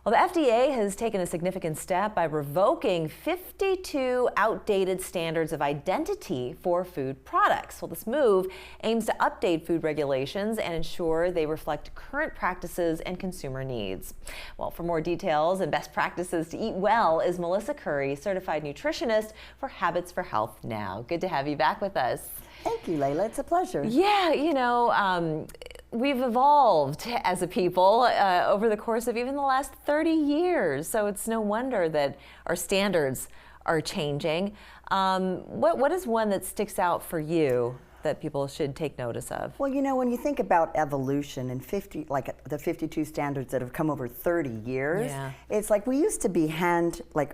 Well, the FDA has taken a significant step by revoking 52 outdated standards of identity for food products. Well, this move aims to update food regulations and ensure they reflect current practices and consumer needs. Well, for more details and best practices to eat well is Melissa Curry, certified nutritionist for Habits for Health Now. Good to have you back with us. Thank you, Layla. It's a pleasure. Yeah, we've evolved as a people over the course of even the last 30 years, so it's no wonder that our standards are changing. What is one that sticks out for you that people should take notice of? Well, when you think about evolution and the 52 standards that have come over 30 years, it's like we used to be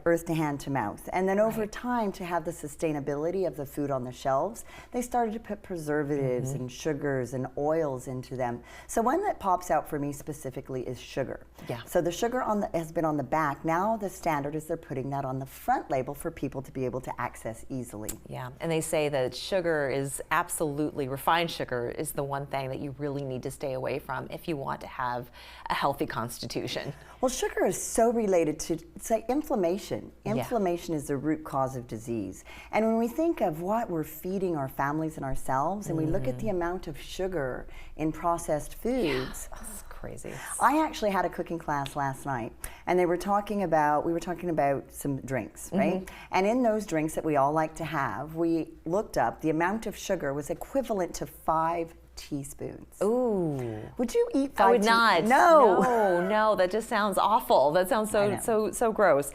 earth to hand to mouth. And then over time, to have the sustainability of the food on the shelves, they started to put preservatives and sugars and oils into them. So one that pops out for me specifically is sugar. Yeah. So the sugar has been on the back. Now the standard is they're putting that on the front label for people to be able to access easily. Yeah, and they say that sugar is absolutely, refined sugar is the one thing that you really need to stay away from if you want to have a healthy constitution. Well, sugar is so related to, say, inflammation. Inflammation is the root cause of disease. And when we think of what we're feeding our families and ourselves, and we look at the amount of sugar in processed foods, That's crazy. I actually had a cooking class last night, and we were talking about some drinks, right? And in those drinks that we all like to have, we looked up the amount of sugar was equivalent to 5 teaspoons. Ooh. Would you eat 5 I would not. No, that just sounds awful. That sounds so gross.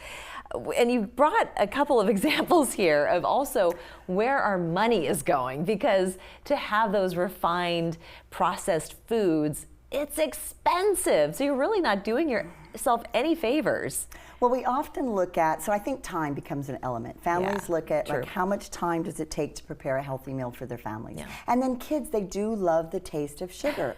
And you brought a couple of examples here of also where our money is going, because to have those refined processed foods, it's expensive. So you're really not doing yourself any favors. Well, we often look at, so I think time becomes an element. Families look at true. like how much time does it take to prepare a healthy meal for their families. Yeah. And then kids, they do love the taste of sugar.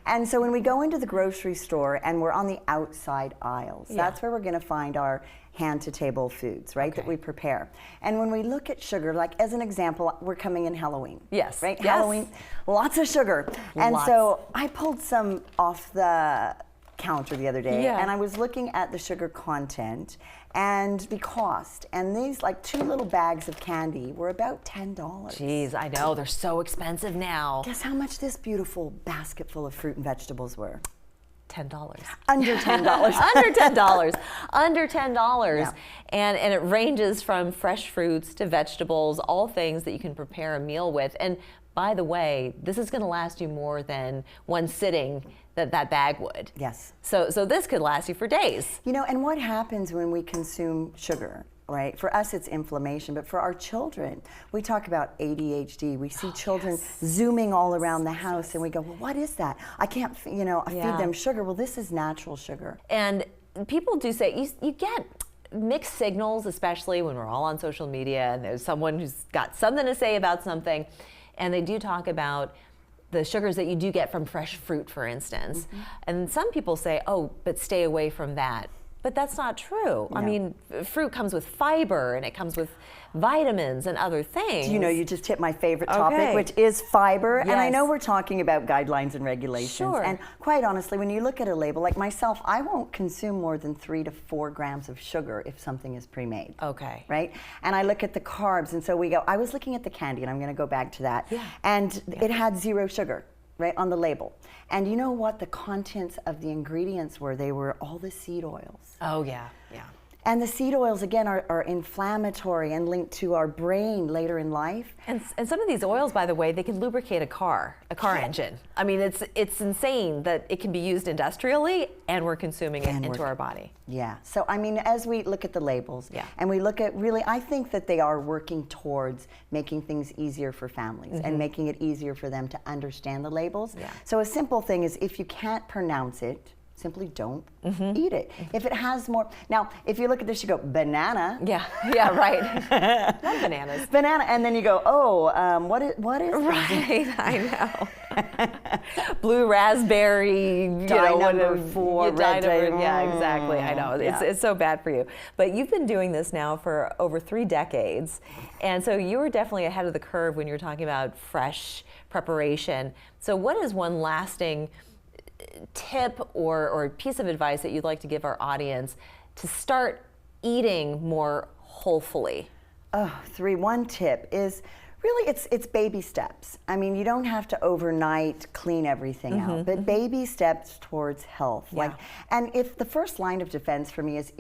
And so when we go into the grocery store and we're on the outside aisles, that's where we're gonna find our hand-to-table foods, right, that we prepare. And when we look at sugar, like as an example, we're coming in Halloween. Yes. Right? Yes. Halloween, lots of sugar. And so I pulled some off the counter the other day, and I was looking at the sugar content and the cost, and these like 2 little bags of candy were about $10. Jeez, I know, they're so expensive now. Guess how much this beautiful basket full of fruit and vegetables were? $10. Under $10. Under $10. Under $10. Yeah. And it ranges from fresh fruits to vegetables, all things that you can prepare a meal with. And by the way, this is going to last you more than one sitting that bag would. Yes. So this could last you for days. And what happens when we consume sugar? Right? For us, it's inflammation, but for our children, we talk about ADHD. We see children zooming all around the house, and we go, well, what is that? I can't, I feed them sugar. Well, this is natural sugar. And people do say, you get mixed signals, especially when we're all on social media, and there's someone who's got something to say about something, and they do talk about the sugars that you do get from fresh fruit, for instance. And some people say, oh, but stay away from that. But that's not true. No. I mean, fruit comes with fiber, and it comes with vitamins and other things. You just hit my favorite topic, which is fiber. Yes. And I know we're talking about guidelines and regulations. Sure. And quite honestly, when you look at a label, like myself, I won't consume more than 3 to 4 grams of sugar if something is pre-made. Okay. Right? And I look at the carbs, and so I was looking at the candy, and I'm going to go back to that. Yeah. And it had 0 sugar. Right, on the label. And you know what the contents of the ingredients were? They were all the seed oils. Oh, yeah. And the seed oils, again, are inflammatory and linked to our brain later in life. And some of these oils, by the way, they can lubricate a car engine. I mean, it's insane that it can be used industrially, and we're consuming it into our body. Yeah. So, I mean, as we look at the labels, and we look at I think that they are working towards making things easier for families and making it easier for them to understand the labels. Yeah. So a simple thing is, if you can't pronounce it, simply don't eat it. If it has more, now, if you look at this, you go, banana. Yeah, right. Love bananas. Banana, and then you go, oh, what is right, I know. Blue raspberry, number 4, red dye. Yeah, exactly, I know. It's so bad for you. But you've been doing this now for over 3 decades, and so you were definitely ahead of the curve when you were talking about fresh preparation. So what is one lasting tip or piece of advice that you'd like to give our audience to start eating more wholefully? One tip is really it's baby steps. I mean, you don't have to overnight clean everything out, but baby steps towards health. And if the first line of defense for me is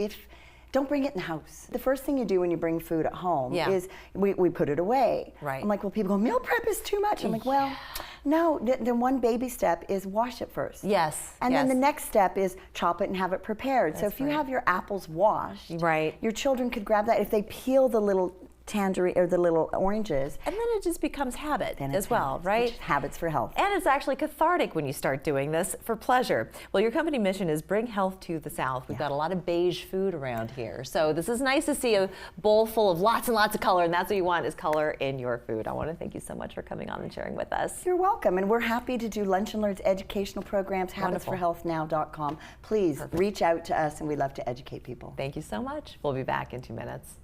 don't bring it in the house. The first thing you do when you bring food at home is we put it away. Right. I'm like, well, people go, meal prep is too much. I'm like, well, no, the one baby step is wash it first. Yes. And then the next step is chop it and have it prepared. So if you have your apples washed, your children could grab that. If they peel the little tangerine or the little oranges, and then it just becomes habit as well, right? Habits for health. And it's actually cathartic when you start doing this for pleasure. Well, your company mission is bring health to the South. We've got a lot of beige food around here, so this is nice to see a bowl full of lots and lots of color, and that's what you want, is color in your food. I want to thank you so much for coming on and sharing with us. You're welcome, and we're happy to do Lunch and Learn's educational programs, habitsforhealthnow.com. Please reach out to us, and we love to educate people. Thank you so much. We'll be back in 2 minutes.